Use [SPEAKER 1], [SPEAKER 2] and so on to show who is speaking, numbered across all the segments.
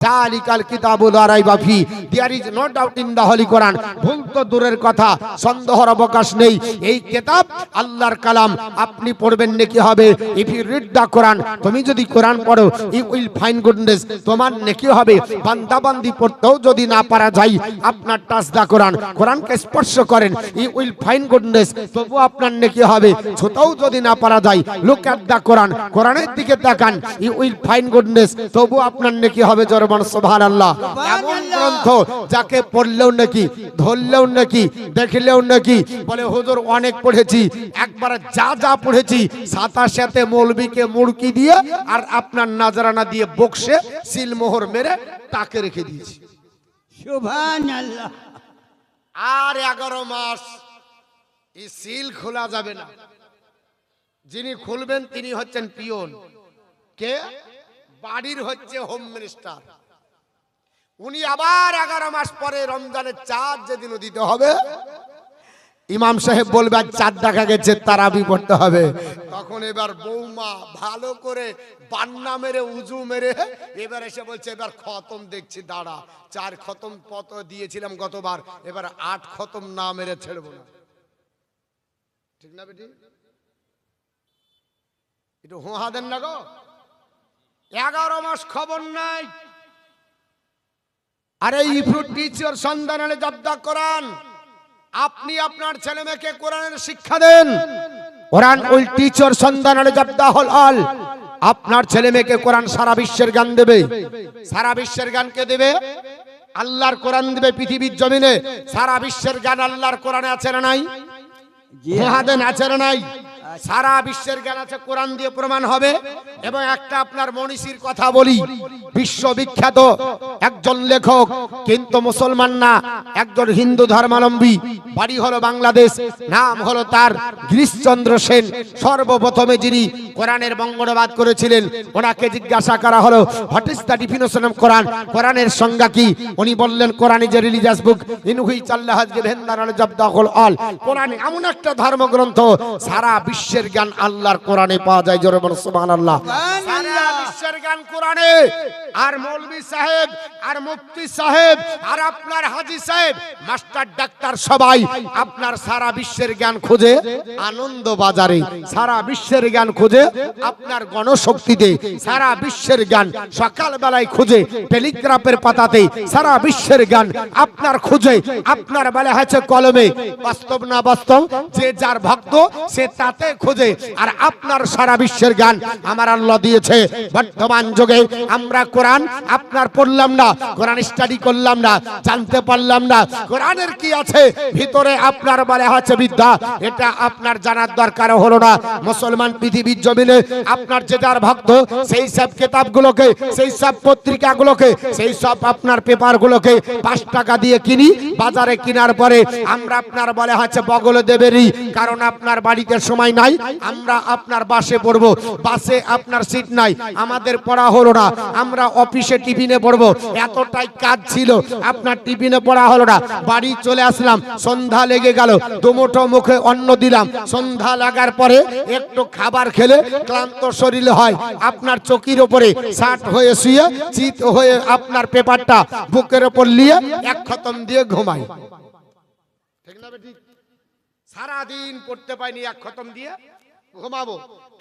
[SPEAKER 1] জালিকাল কিতাবু লা রাইবা ফি, there is no doubt in the holy Quran. ভুল তো দূরের কথা, সন্দেহের অবকাশ নেই। এই কিতাব আল্লাহর কালাম, আপনি পড়বেন নেকি হবে। ইফ ইউ রিড দা কোরআন, তুমি যদি কোরআন পড়ো, ইউ উইল ফাইন্ড গুডনেস, তোমার নেকি হবে। বান্দাবান্দি পড়তেও যদি না পারা যায়, আপনার টাচ দা কোরআন, কোরআনকে স্পর্শ করেন, ইউ উইল ফাইন্ড গুডনেস, তবু আপনার নেকি হবে। ছুতেও যদি না পারা যায়, লুক এট দা কোরআন, কোরআনের দিকে তাকান, ইউ উইল ফাইন্ড গুডনেস, তবু আপনার নেকি হবে। জোরে বলুন সুবহানাল্লাহ। এমন গ্রন্থ যাকে পড়লেও নাকি, ধরলেও নাকি, দেখলেও নাকি, বলে হুজুর অনেক পড়েছি, একবার যা যা পড়েছি সাথে সাথে মৌলবীকে মুড়কি দিয়ে আর আপনার নাজরানা দিয়ে বক্সে সিলমোহর মেরে তাকে রেখে দিয়েছি।
[SPEAKER 2] সুবহানাল্লাহ।
[SPEAKER 1] আর 11 মাস এই সিল খোলা যাবে না। যিনি খুলবেন তিনি হচ্ছেন পিয়ন। কে? বাড়ির হচ্ছে হোম মিনিস্টার। উনি আবার 11 মাস পরে রমজানের চাঁদ যেদিন দিতে হবে, ইমাম সাহেব বলবে আজ চাঁদ দেখা গেছে, তারাবি পড়তে হবে। তখন এবার বৌমা ভালো করে বান্না মেরে উজু মেরে এবার এসে বলছে এবার খতম দেখছি, দাঁড়া, 4 খতম পত দিয়েছিলাম গতবার, এবার 8 খতম না মেরে ছেড়বো না। ঠিক না বেটি? একটু হোহা দেন না গো। 11 মাস খবর নাই। আরে ইফ ইউ টিচ ইওর সন্তান জব্দা কোরআন, আপনি আপনার ছেলে মেয়েকে কোরআনের শিক্ষা দেন। কোরআন উইল টিচ ইওর সন্তান জব্দা হল অল। আপনার ছেলে মেয়েকে কোরআন সারা বিশ্বের জ্ঞান দেবে। সারা বিশ্বের জ্ঞানকে দেবে আল্লাহর কোরআন দেবে। পৃথিবীর জমিনে সারা বিশ্বের জ্ঞান আল্লাহর কোরআনে আছে না নাই? মুহাদেন আছে না নাই? সারা বিশ্বের জ্ঞান আছে, কোরআন দিয়ে প্রমাণ হবে। এবং একটা আপনার মনীষীর কথা বলি, বিশ্ববিখ্যাত একজন লেখক, কিন্তু মুসলমান না, একজন হিন্দু ধর্মাবলম্বী, বাড়ি হলো বাংলাদেশ, নাম হলো তার গিরিশচন্দ্র সেন। সর্বপ্রথমে যিনি কোরআনের বঙ্গানুবাদ করেছিলেন, ওনাকে জিজ্ঞাসা করা হলো what is the definition of Quran, কোরআনের সংজ্ঞা কি? উনি বললেন Quran is a religious book in which Allah has given the knowledge of the whole all. কোরআন এমন একটা ধর্মগ্রন্থ, সারা বিশ্বের জ্ঞান আল্লাহর কোরআনে পাওয়া যায়। জোরে বলুন সুবহানাল্লাহ। সারা বিশ্বের জ্ঞান কোরআনে। আর মৌলভী সাহেব আর মুফতি সাহেব আর আপনার হাজী সাহেব, মাস্টার ডাক্তার সবাই আপনার সারা বিশ্বের জ্ঞান খোঁজে আনন্দ বাজারে, সারা বিশ্বের জ্ঞান খোঁজে আপনার গণশক্তিতে, সারা বিশ্বের জ্ঞান সকাল বেলায় খোঁজে টেলিগ্রাফের পাতাতে, সারা বিশ্বের জ্ঞান আপনার খোঁজে আপনার বেলা আছে কলমে। বাস্তব না বাস্তব, যে যার ভক্ত সে তাতে খোঁজে। আর আপনার সারা বিশ্বের জ্ঞান আমার আল্লাহ দিয়েছে। বর্তমান যুগে আমরা কোরআন আপনার পড়লাম না, কোরআন স্টাডি করলাম না, জানতে পারলাম না কোরআনের কি আছে ভিতরে, আপনার বলে আছে বিদ্যা, এটা আপনার জানার দরকার হলো না। মুসলমান পৃথিবীর জমিনে আপনার যে যার ভক্ত, সেই সব কিতাবগুলোকে, সেই সব পত্রিকাগুলোকে, সেই সব আপনার পেপারগুলোকে 5 টাকা দিয়ে কিনি। বাজারে কেনার পরে আমরা আপনার বলে আছে বগলে দেবেরই, কারণ আপনার বাড়িতে সময় নাই, আমরা আপনার বাসে পড়বো, বাসে আপনার সিট নাই, আমাদের পড়া হলো না, আমরা অফিসে টিফিনে পড়বো, এতটাই কাজ ছিল আপনার টিফিনে পড়া হলো না। বাড়ি চলে আসলাম, সন্ধ্যা লেগে গেল, দুমুঠো মুখে অন্ন দিলাম, সন্ধ্যা লাগার পরে একটু খাবার খেলে ক্লান্ত শরীর হয়, আপনার চকির উপরে শার্ট হয়ে শুয়ে চিত হয়ে আপনার পেপারটা বুকের উপর নিয়ে 1 খতম দিয়ে ঘুমাই। ঠিক না বেঠিক? সারাদিন পড়তে পাইনি, 1 খতম দিয়ে ঘুমাবো।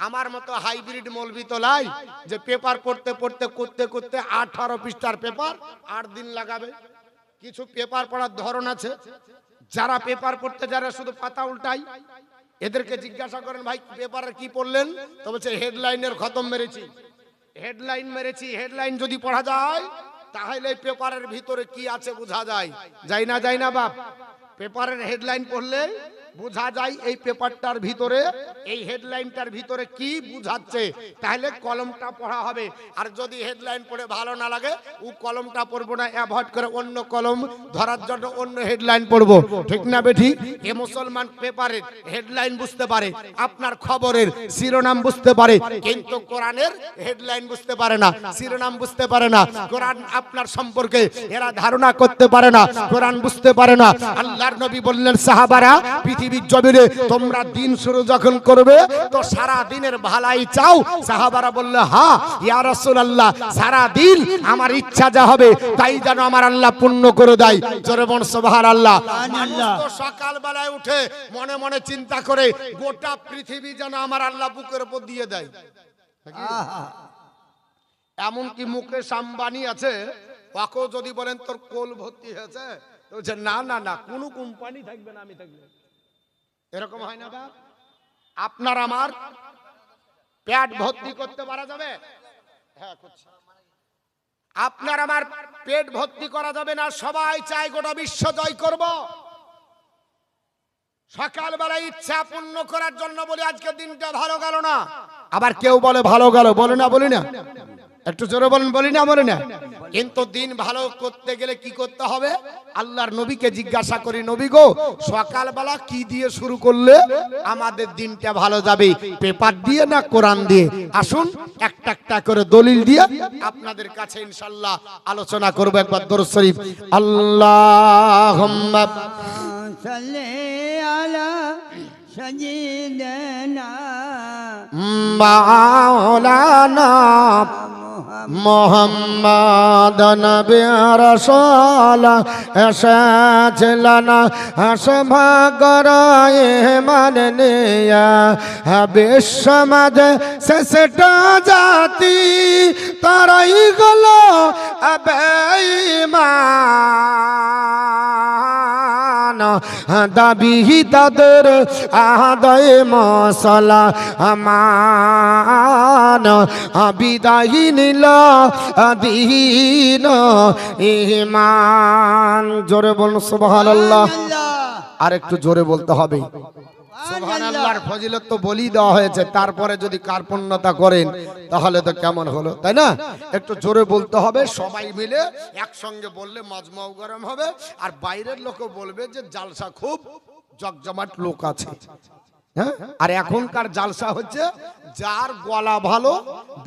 [SPEAKER 1] আমার মতো হাইব্রিড মৌলবি তো লাই যে পেপার পড়তে পড়তে করতে করতে 18 পৃষ্ঠার পেপার 8 দিন লাগাবে। কিছু পেপার পড়ার ধরন আছে, যারা পেপার পড়তে যারা শুধু পাতা উল্টাই, এদেরকে জিজ্ঞাসা করেন ভাই পেপারে কি পড়লেন, তো বলছে হেডলাইনের খতম মেরেছি। হেডলাইন মেরেছি, হেডলাইন যদি পড়া যায় তাহলে পেপারের ভিতরে কি আছে বোঝা যায়। যাই না যায় না বাপ? পেপারের হেডলাইন পড়লে বোঝা যায় এই পেপারটার ভিতরে, এই হেডলাইনটার ভিতরে কি বুঝাচ্ছে, তাহলে কলমটা পড়া হবে। আর যদি হেডলাইন পড়ে ভালো না লাগে, ও কলমটা পড়বো না, অ্যাভয়েড করে অন্য কলম ধরার জন্য অন্য হেডলাইন পড়বো। ঠিক না বেঠি? এ মুসলমান পেপারের হেডলাইন বুঝতে পারে, আপনার খবরের শিরোনাম বুঝতে পারে, কিন্তু কোরআনের হেডলাইন বুঝতে পারে না, শিরোনাম বুঝতে পারে না, কোরআন আপনার সম্পর্কে এরা ধারণা করতে পারে না, কোরআন বুঝতে পারে না। আল্লাহর আল্লাহর নবী বললেন সাহাবারা পৃথিবীর জমিনে তোমরা দিন শুরু যখন করবে তো সারা দিনের ভালাই চাও। সাহাবারা বলল হ্যাঁ ইয়া রাসূলুল্লাহ, সারা দিন আমার ইচ্ছা যা হবে তাই যেন আমার আল্লাহ পূর্ণ করে দেয়। জোরে বল সুবহানাল্লাহ। মানুষ তো সকাল বেলায় উঠে মনে মনে চিন্তা করে গোটা পৃথিবী যেন আমার আল্লাহ বুকের উপর দিয়ে দেয়। এমন কি মুকেশ আম্বানি আছে, ওকেও যদি বলেন তোর কোল ভর্তি হয়েছে, বলছে না না না কোনো কোম্পানি থাকবে না আমি থাকলে। এরকম হয় না বাপ? আপনার আমার পেট ভর্তি করতে পারা যাবে? হ্যাঁ করছি। আপনার আমার পেট ভর্তি করা যাবে না। সবাই চায় গোটা বিশ্ব জয় করব। সকালবেলা ইচ্ছা পূর্ণ করার জন্য বলি আজকে দিনটা ভালো গেল না, আবার কেউ বলে ভালো গেল। বলে না বলি না? একটু জোরে বলেন বলি না বলি না? কিন্তু দিন ভালো করতে গেলে কি করতে হবে? আল্লাহর নবীকে জিজ্ঞাসা করি, নবী গো সকালবেলা কি দিয়ে শুরু করলে আমাদের দিনটা ভালো যাবে? পেপার দিয়ে না কোরআন দিয়ে? আসুন একটা একটা করে দলিল দিয়ে আপনাদের কাছে ইনশাআল্লাহ আলোচনা করব। একবার দরুদ শরীফ আল্লাহুম্মা
[SPEAKER 2] সাল্লি আলা সাইয়্যিদিনা
[SPEAKER 1] মাওলানা মোহাম্মদ নবী রাসূল এসেছিলেন সভাগরায় মাননীয়া বিশ্বমাঝে শেষটা জাতি তারাই গেল বেঈমান। দাবি তাদের আদায় মশলা আমান বিদায় নিল দিন ঈমান। জোরে বলুন সুবহানাল্লাহ। আর একটু জোরে বলতে হবে। সুবহানাল্লাহর ফজিলত তো বলি দেওয়া হয়েছে, তারপরে যদি কার্পণ্যতা করেন তাহলে তো কেমন হলো, তাই না? একটু জোরে বলতে হবে। সবাই মিলে একসঙ্গে বললে মাজমাও গরম হবে, আর বাইরের লোকও বলবে যে জালসা খুব জগজমাট লোক আছে। হ্যাঁ, আর এখনকার জালসা হচ্ছে যার গলা ভালো,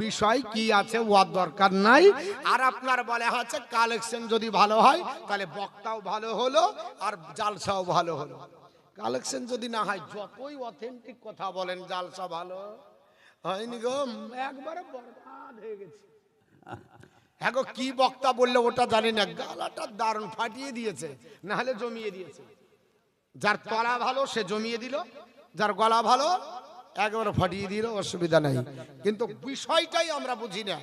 [SPEAKER 1] বিষয় কি আছে ওর দরকার নাই। আর আপনার বলে হচ্ছে কালেকশন যদি ভালো হয় তাহলে বক্তাও ভালো হলো আর জালসাও ভালো হলো। কালেকশন যদি না হয় যতই অথেন্টিক কথা বলেন জালসা ভালো হয়নি গো, একবারে বরবাদ হয়ে গেছে। হ্যাঁ গো, কি বক্তা বললে ওটা জানি না, গালাটা দারুণ ফাটিয়ে দিয়েছে, না হলে জমিয়ে দিয়েছে। যার তলা ভালো সে জমিয়ে দিল, যার গলা ভালো একবারে ফাটিয়ে দিল, অসুবিধা নাই। কিন্তু বিষয়টাই আমরা বুঝি না,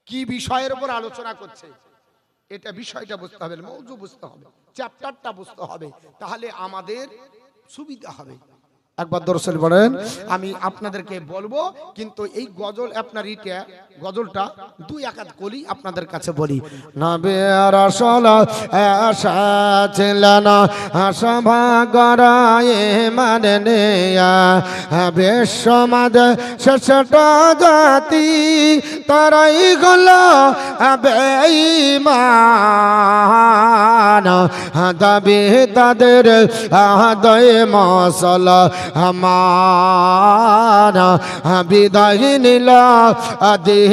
[SPEAKER 1] কি বিষয়ের উপর আলোচনা করছে এটা বিষয়টা বুঝতে হবে, মৌজু বুঝতে হবে, চ্যাপ্টারটা বুঝতে হবে, তাহলে আমাদের সুবিধা হবে। একবার দর্শন বলেন। আমি আপনাদেরকে বলবো, কিন্তু এই গজল আপনার ইটা গজলটা দুই একাত কলি আপনাদের কাছে বলি। নবী রাসূল এসেছিলেন সভাগরায় মাননীয়া বিশ্বমাঝে শেষটা জাতি তারাই গেল বেঈমান। দাবি তাদের আদায় মশলা আমার বিদায় নিল দিন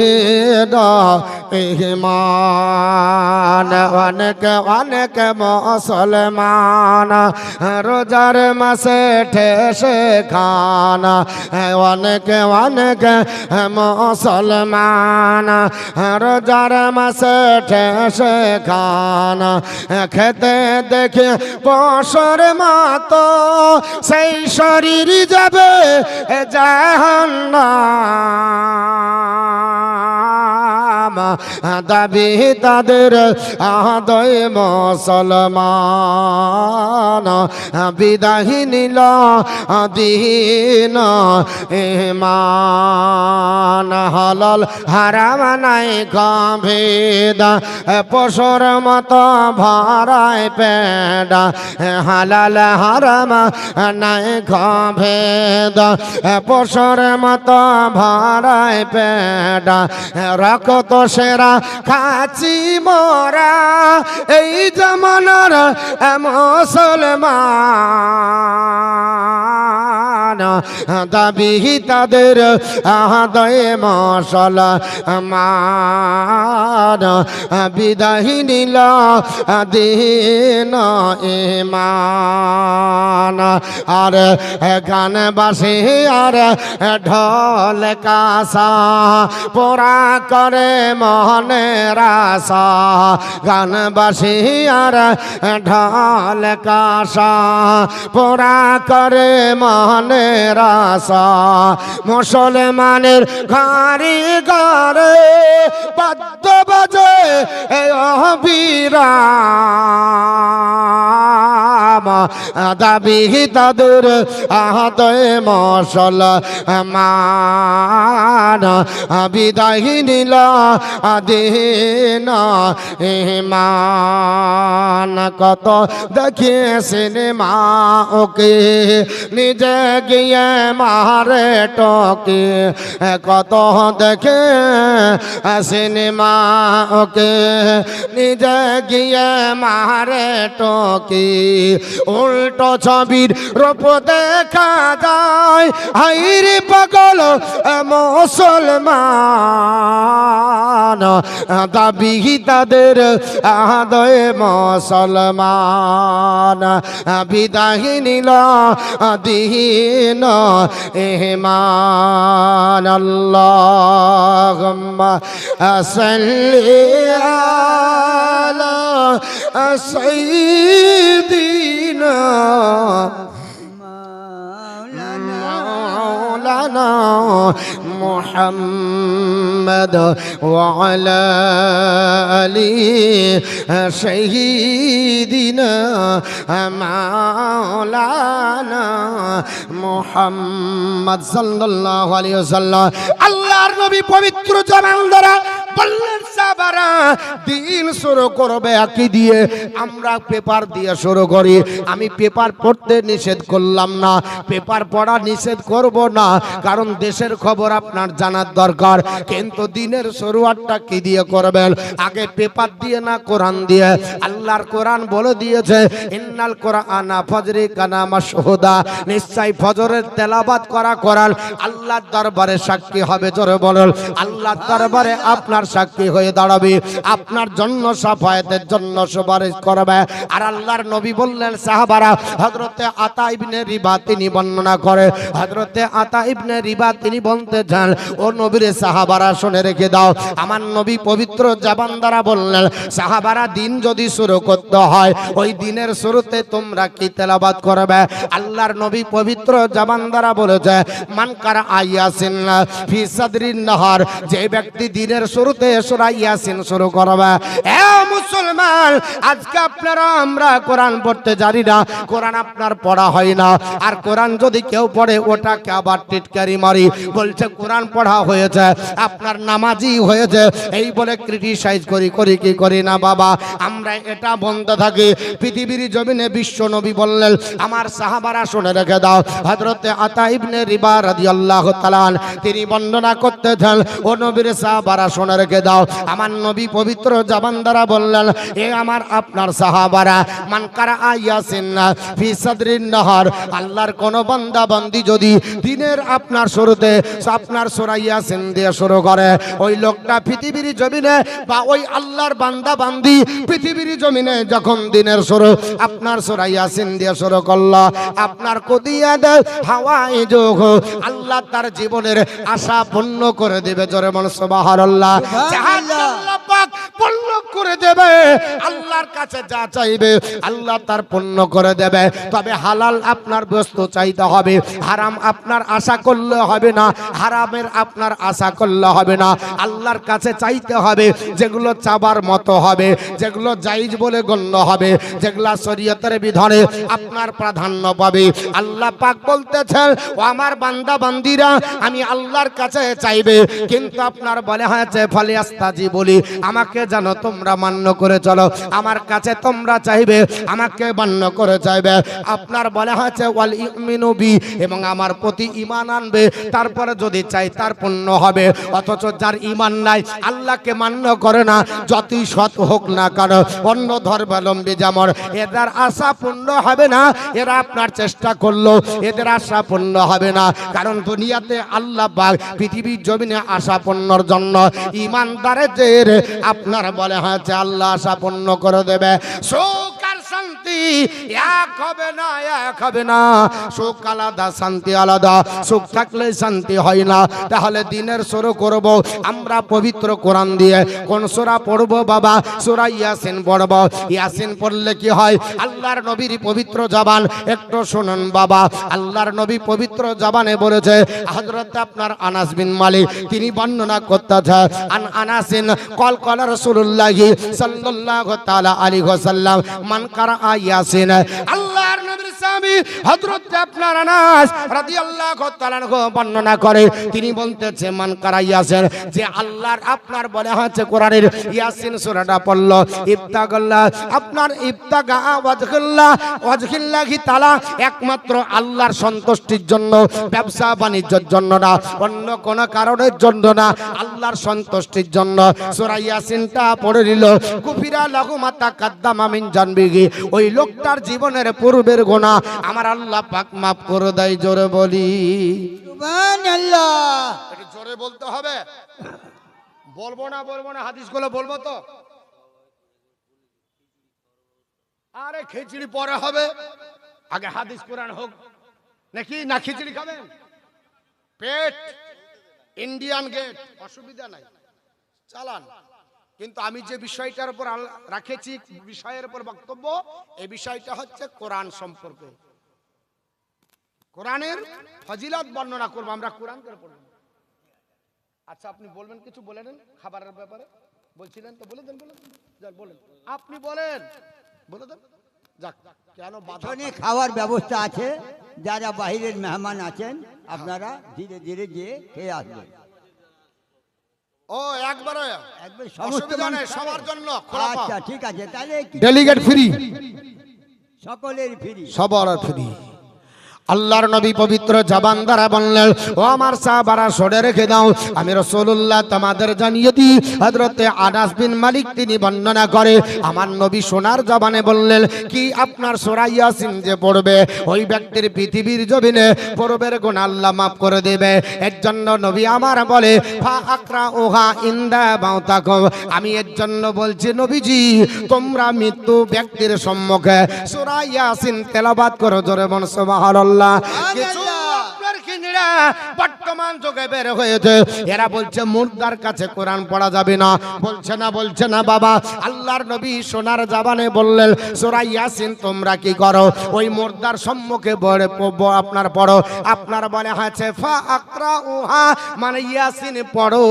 [SPEAKER 1] ঈমান। অনেক অনেক মুসলমান রোজার মাসে ঠেসে খান, অনেক অনেক মুসলমান রোজার মাসে ঠেসে খান। খেতে দেখে পশুর মতো সেই শরীর যাবে জাহান্নাম। দাবি তাদের আদায় মুসলমান বিদায় নিল দিন ঈমান। হালাল হারাম নাই গভেদ পশুর মতো ভরায় পেট, হালাল হারাম নাই গভেদ পশুর মতো ভরায় পেট। রক্ত সেরা খাচ্ছি মোরা এই জামানার মুসলমান। দাবি তাদের আদায় মশলা মান বিদায় নিল দিন ইমান আর গান বাসি আর ঢোল কাসা পোড়া করে মনের আশা গান বাসি আর ঢোল কাসা পোড়া করে মনের আশা মুসলমানের ঘরে ঘরে বাদ্য বাজে অবিরাম দাবি তাদের আহতয় মশল মান বিদায় নিল দিন ইমান কত দেখে সিনেমা ওকে নিজে গিয়ে মারে টকে কত দেখে সিনেমা ওকে নিজে গিয়ে মারে টকে উল্টো ছবির রূপ দেখা যায় হাইরে পাগল মুসলমান দাবি তাদের আদয় মুসলমান বিদায় নিল দিন ইমান আল্লাহুম্মা সাল্লি আলা সাইয়্যিদিনা مولانا محمد وعلى آله سيدنا مولانا محمد صلى الله عليه وسلم আল্লাহর নবী পবিত্র জবান দ্বারা বললেন সাহাবারা দিন শুরু করবে একই দিয়ে আমরা পেপার দিয়ে শুরু করি আমি পেপার পড়তে নিষেধ করলাম না পেপার পড়া নিষেধ করব না কারণ দেশের খবর আপনার জানার দরকার কিন্তু দিনের শুরুয়াতটা কি দিয়ে করবেন আগে পেপার দিয়ে না কোরআন দিয়ে আল্লাহর কোরআন বলে দিয়েছে ইন্নাল কোরআনা ফজরি কানা মাশহুদা নিশ্চয় ফজরের তেলাওয়াত করা কোরআন আল্লাহর দরবারে সাক্ষী হবে জোরে বলেন আল্লাহর দরবারে আপনার সাক্ষী হয়ে দাঁড়াবে আপনার জন্য শাফায়াতের জন্য সুপারিশ করবে আর আল্লাহর নবী বললেন সাহাবারা হযরতে আতা ইবনে রিবা তিনি বর্ণনা করে হযরতে আতা ইবনে রিবা তিনি বলতে চান ও নবীর সাহাবারা শুনে রেখে দাও আমার নবী পবিত্র জবান দ্বারা বললেন সাহাবারা দিন যদি শুরু করতে হয় ওই দিনের শুরুতে তোমরা কি তেলাওয়াত করবে আল্লাহর নবী পবিত্র জবান দ্বারা বলেছে মান কারা ইয়াসিন ফি সাদরিন নাহার যে ব্যক্তি দিনের শুরুতে সূরা ইয়াসিন শুরু করবে এ মুসলমান আজকে আপনারা আমরা কোরআন পড়তে জানি না কোরআন আপনার পড়া হয় না আর কোরআন যদি কেউ পড়ে ওটাকে আবার টিটকারি মারি বলছে কোরআন পড়া হয়েছে আপনার নামাজি হয়েছে এই বলে ক্রিটিসাইজ করি কি করি না বাবা আমরা এটা বন্ধ থাকি পৃথিবীর জমিনে বিশ্ব নবী বললেন আমার সাহাবারা শুনে রেখে দাও হযরতে আতা ইবনে রিবা রাদিয়াল্লাহু তাআলা তিনি বর্ণনা করতেছেন ও নবীর সাহাবারা শুনে রেখে দাও আমার নবী পবিত্র জবান দ্বারা বললেন এ আমার আপনার সাহাবারা মান কারা ইয়াসিন ফি সাদরিন নাহার আল্লাহর কোন বান্দা বান্দি যদি দিনের আপনার শুরুতে আপনার সূরা ইয়াসিন দিয়ে শুরু করে ওই লোকটা পৃথিবীর জমিনে বা ওই আল্লাহর বান্দা বান্দি পৃথিবীর জমিনে যখন দিনের শুরু আপনার সূরা ইয়াসিন দিয়ে শুরু করলো আপনার কুদিয়াত হাওয়ায়ে যোগ আল্লাহ তার জীবনের আশা পূর্ণ করে দেবে জোরে বল সুবহানাল্লাহ আল্লাহ পাক পূর্ণ করে দেবে আল্লাহর কাছে যা চাইবে আল্লাহ তার পূর্ণ করে দেবে তবে হালাল আপনার বস্তু চাইতে হবে হারাম আপনার আশা করলে হবে না হারামের আপনার আশা করলে হবে না আল্লাহর কাছে চাইতে হবে যেগুলো চাবার মতো হবে যেগুলো জায়েজ বলে গণ্য হবে যেগুলো শরীয়তের বিধানে আপনার প্রাধান্য পাবে আল্লাহ পাক বলতেছেন ও আমার বান্দা বান্দিরা আমি আল্লাহর কাছে চাইবে কিন্তু আপনার বলে হয়েছে ফালিয়াস্তাজি বলি আমাকে জানো তোমরা মান্য করে চলো আমার কাছে তোমরা চাইবে আমাকে মান্য করে চাইবে আপনার বলে হয়েছে ওয়াল ইউমিনু বি এবং আমার প্রতি ঈমান আনবে তারপরে যদি চাই তার পূর্ণ হবে অথচ যার ঈমান নাই আল্লাহকে মান্য করে না যতই সৎ হোক না কেন অন্য ধর্মাবলম্বী যেমন এদের আশা পূর্ণ হবে না এরা আপনার চেষ্টা করলো এদের আশা পূর্ণ হবে না কারণ দুনিয়াতে আল্লাহ পাক পৃথিবীর জমিনে আশা পূর্ণর জন্য ঈমানদারদের আপনার বলে হয়েছে আল্লাহ আশা পূর্ণ করে করে দেবে। সুখ আর শান্তি এক হবে না, এক হবে না। সুখ আলাদা, শান্তি আলাদা। সুখ থাকলে শান্তি হয় না। তাহলে দিনের শুরু করব আমরা পবিত্র কোরআন দিয়ে। কোন সূরা পড়বো বাবা? সূরা ইয়াসিন পড়ব। ইয়াসিন পড়লে কি হয়? আল্লাহর নবীর পবিত্র জবান, একটু শুনুন বাবা। আল্লাহর নবী পবিত্র জবানে বলেছে, হযরত আপনার আনাস বিন মালিক তিনি বর্ণনা করতেছে, আন আনাসিন কল কল রাসূলুল্লাহ সাল্লাল্লাহু তাআলা আলাইহি ওয়াসাল্লাম মান কারা ইয়াসিন। আল্লাহর নবীর সাহাবী হযরত আপনার আনাস রাদিয়াল্লাহু তাআলা বর্ণনা করে, তিনি বলতেছে মান কারা ইয়াসিন, যে আল্লাহর আপনার বলে হচ্ছে কোরআনের ইয়াসিন সূরাটা পড়লো, ইবতাগাল্লাহ আপনার ইবতাগা ওয়াজহিল্লাহি তাআলা, একমাত্র আল্লাহর সন্তুষ্টির জন্য, ব্যবসা বাণিজ্যের জন্য না, অন্য কোন কারণের জন্য না, আল্লাহর সন্তুষ্টির জন্য সূরা ইয়াসিনটা পড়ে নিল। কুফিরা লাহু মা তাকাদ্দামা মিন জানবিহি, ওই লোকটার জীবনের পূর্বের গুনাহ আমার আল্লাহ পাক maaf করে দেয়। জোরে বলি
[SPEAKER 2] সুবহানাল্লাহ।
[SPEAKER 1] এটা জোরে বলতে হবে, বলবো না হাদিসগুলো বলবো তো। আরে খিচুড়ি পরে হবে, আগে হাদিস কোরআন হোক নাকি? না খিচুড়ি খাবেন? পেট ইন্ডিয়ান গেট, অসুবিধা নাই, চালান। কিন্তু আমি যে বিষয়টার উপর রাখেছি, বিষয়ের উপর বক্তব্য, এই বিষয়টা হচ্ছে কোরআন সম্পর্কে। কোরআনের ফজিলত বর্ণনা করবো আমরা, কোরআন করে পড়ব। আচ্ছা আপনি বলবেন কিছু, বলে নেন খাবারের ব্যাপারে বলছিলেন তো, বলে দেন বলেন আপনি বলেন, বলে দেন। যাক, কেন বাধা?
[SPEAKER 2] খাওয়ার ব্যবস্থা আছে, যারা বাইরের মেহমান আছেন আপনারা ধীরে ধীরে গিয়ে খেয়ে আসবেন।
[SPEAKER 1] ও একবারে
[SPEAKER 2] অসুবিধা নেই,
[SPEAKER 1] সবার জন্য।
[SPEAKER 2] আচ্ছা ঠিক আছে, তাহলে
[SPEAKER 1] ডেলিগেট ফ্রি,
[SPEAKER 2] সকলের ফ্রি,
[SPEAKER 1] সবার ফ্রি। আল্লাহর নবী পবিত্র জবান দ্বারা বললেন, ও আমার সাহাবারা শুনে রেখে দাও, আমি রাসূলুল্লাহ তোমাদের জানিয়ে দিই। হযরতে আনাস বিন মালিক তিনি বর্ণনা করে, আমার নবী সোনার জবানে বললেন কি, আপনার সূরা ইয়াসিন যে পড়বে, ওই ব্যক্তির পৃথিবীর জমিনে পূর্বের গুনাহ আল্লাহ maaf করে দেবে। এর জন্য নবী আমার বলে, ফা আকরাউহা ইনদা মাউতাকুম, আমি এর জন্য বলছি নবীজি তোমরা মৃত্যু ব্যক্তির সম্মুখে সূরা ইয়াসিন তেলাওয়াত করো। জোরে বল সুবহানাল্লাহ। কিছু আপনার কিনেরা বর্তমান যুগে বের হয়েছে, এরা বলছে মুর্দার কাছে কোরআন পড়া যাবে না। বলছে না বাবা, আল্লাহর নবী সোনার জবানে বললেন সূরা ইয়াসিন তোমরা কি করো, ওই মুর্দার সম্মুখে আপনার পড়ো। আপনার বলে আছে ফা আকরাউহা, মানে ইয়াসিন পড়ো,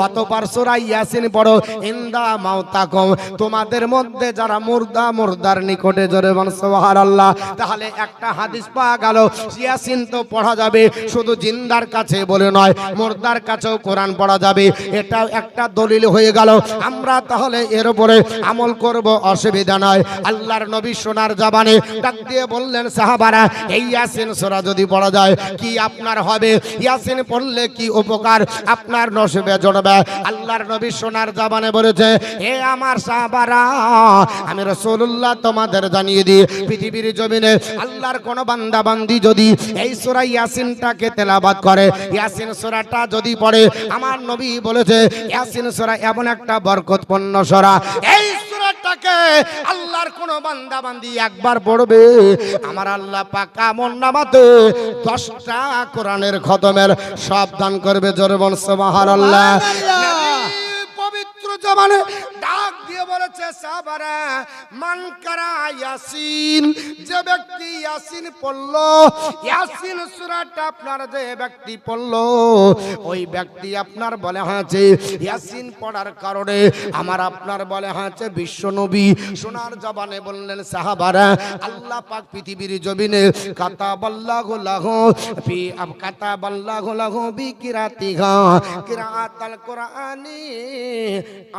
[SPEAKER 1] অতঃপর সূরা ইয়াসিন পড়ো ইনদা মাউতাকুম, তোমাদের মধ্যে যারা মুর্দার নিকটে। জোরে বল সুবহানাল্লাহ। তাহলে একটা হাদিস পাওয়া গেল, ইয়াসিন তো পড়া যাবে, শুধু জিন্দার কাছে বলে নয়, মুর্দার কাছেও কোরআন পড়া যাবে। এটাও একটা দলিল হয়ে গেল। আমরা তাহলে এর উপরে আমল করব, অসুবিধা নয়। আল্লাহর নবী সোনার জবানে ডাক দিয়ে বললেন, সাহাবারা এই ইয়াসিন সূরা যদি পড়া যায় কি আপনার হবে? ইয়াসিন পড়লে কি উপকার আপনার নসিবে জড়বে? আল্লাহর নবী সোনার জবানে বলেছে, হে আমার সাহাবারা, আমি রাসূলুল্লাহ তোমাদের জানিয়ে দিই, পৃথিবীর জমিনে আল্লাহর কোন বান্দা বান্দি যদি এই সূরা ইয়াসিনটাকে তেলাওয়াত করে, ইয়াসিন সূরাটা যদি পড়ে, আমার নবী বলেছে ইয়াসিন সূরা এমন একটা বরকতপূর্ণ সূরা, এই সূরাটাকে আল্লাহর কোন বান্দা বান্দি একবার পড়বে, আমার আল্লাহ পাক আমলনামাতে 10টা কোরআনের খতমের সব দান করবে। জোরে বল সুবহানাল্লাহ। পবিত্র জবানে ডাক দিয়ে বলেছে, সাহাবারা মান কারা ইয়াসিন, যে ব্যক্তি ইয়াসিন পড়লো, ইয়াসিন সূরাটা আপনার যে ব্যক্তি পড়লো, ওই ব্যক্তি আপনার বলে হয়েছে ইয়াসিন পড়ার কারণে আমার আপনার বলে হয়েছে বিশ্ব নবী সোনার জবানে বললেন, সাহাবারা আল্লাহ পাক পৃথিবীর জমিনে কাতাবাল্লাহু লাহু বিকিরাতিহা কিরাআতাল কোরআনি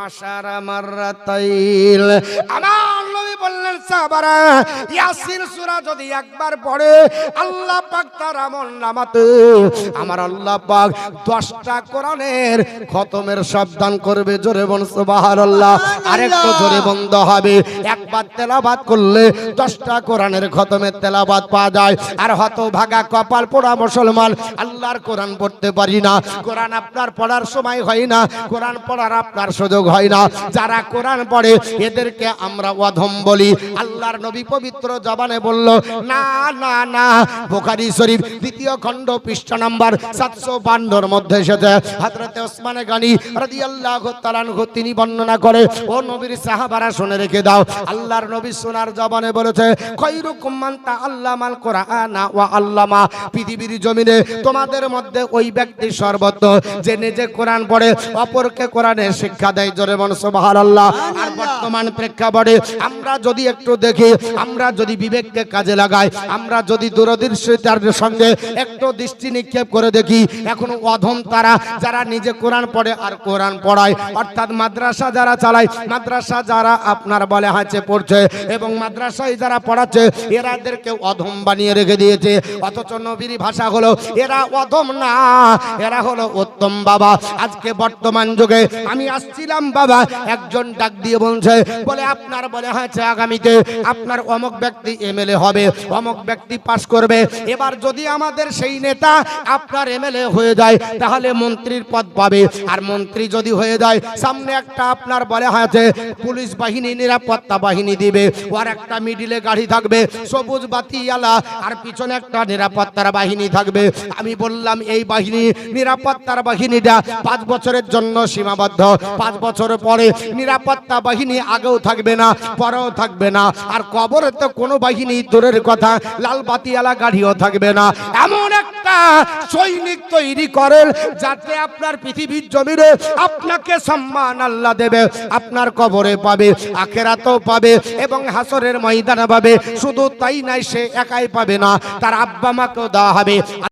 [SPEAKER 1] আশারা মাররাতাইল, আমার নবী বললেন সাহাবারা, ইয়াসিন সূরা যদি একবার পড়ে আল্লাহ পাক তার আমলনামাতে আমার আল্লাহ পাক 10টা কোরআনের খতমের সাবধান করবে। জোরে বল সুবহানাল্লাহ। আরেকটু জোরে বন্ধ হবে। একবার তেলাওয়াত করলে 10টা কোরআনের খতমের তেলাওয়াত পাওয়া যায়। আর হতভাগা কপাল পোড়া মুসলমান, আল্লাহর কোরআন পড়তে পারি না, কোরআন আপনার পড়ার সময় হয় না, কোরআন পড়ার আপনার সুযোগ হয় না। যারা কোরআন পড়ে এদেরকে আমরা অধম বলি। আল্লাহর নবী পবিত্র জবানে বলল, না না না। বুখারী শরীফ 2য় খণ্ড পৃষ্ঠা নাম্বার 752 এর মধ্যে এসেছে। হযরতে ওসমান গনি রাদিয়াল্লাহু তাআলা আনহু তিনি বর্ণনা করে, ও নবীর সাহাবারা শুনে রেখে দাও, আল্লাহর নবী সোনার জবানে বলেছে, খায়রুকুম মান তাআল্লামাল কুরআনা ওয়া আল্লামা। পৃথিবীর জমিনে তোমাদের মধ্যে ওই ব্যক্তি সর্বোত্তম যে নিজে কোরআন পড়ে অপরকে কোরআনের শিক্ষা দেয়। জোরে বল সুবহানাল্লাহ। আর বর্তমান প্রেক্ষাপটে আমরা যদি একটু দেখি, আমরা যদি বিবেককে কাজে লাগাই, আমরা যদি দূরদর্শিতার সঙ্গে একটু দৃষ্টি নিক্ষেপ করে দেখি, এখন অধম তারা যারা নিজে কোরআন পড়ে আর কোরআন পড়ায়, অর্থাৎ মাদ্রাসা যারা চালায়, মাদ্রাসা যারা আপনার বলে হাঁচে পড়ছে এবং মাদ্রাসায় যারা পড়াচ্ছে এরাদেরকে অধম বানিয়ে রেখে দিয়েছে। অথচ নবীর ভাষা হলো এরা অধম না, এরা হলো উত্তম। বাবা আজকে বর্তমান যুগে আমি আসছিলাম, বাবা একজন ডাক দিয়ে বলছে, বলে আপনার বলে হাঁচে আগামীতে আপনার অমুক ব্যক্তি এমএলএ হবে, অমুক ব্যক্তি পাস করবে। এবার যদি আমাদের সেই নেতা আপনার এমএলএ হয়ে যায় তাহলে মন্ত্রীর পদ পাবে, আর মন্ত্রী যদি হয়ে যায় সামনে একটা আপনার বলে হাঁচে পুলিশ বাহিনী নিরাপত্তা বাহিনী দিবে, আর একটা মিডিলে গাড়ি থাকবে সবুজ বাতিওয়ালা, আর পিছনে একটা নিরাপত্তার বাহিনী থাকবে। আমি বললাম এই বাহিনী নিরাপত্তার বাহিনীটা 5 বছরের জন্য সীমাবদ্ধ, 5 বছর পরে নিরাপত্তা বাহিনী আগেও থাকবে না পরেও থাকবে না, আর কবরে তো কোনো বাহিনী দূরের কথা লাল বাতিওয়ালা গাড়িও থাকবে না। এমন একটা সৈনিক তৈরি করেন যাতে আপনার পৃথিবীর জমিনে আপনাকে সম্মান আল্লাহ দেবে, আপনার কবরে পাবে, আখিরাতেও পাবে এবং হাসরের ময়দানে পাবে। শুধু তাই নাই, সে একাই পাবে না, তার আব্বা মাকেও দেওয়া হবে।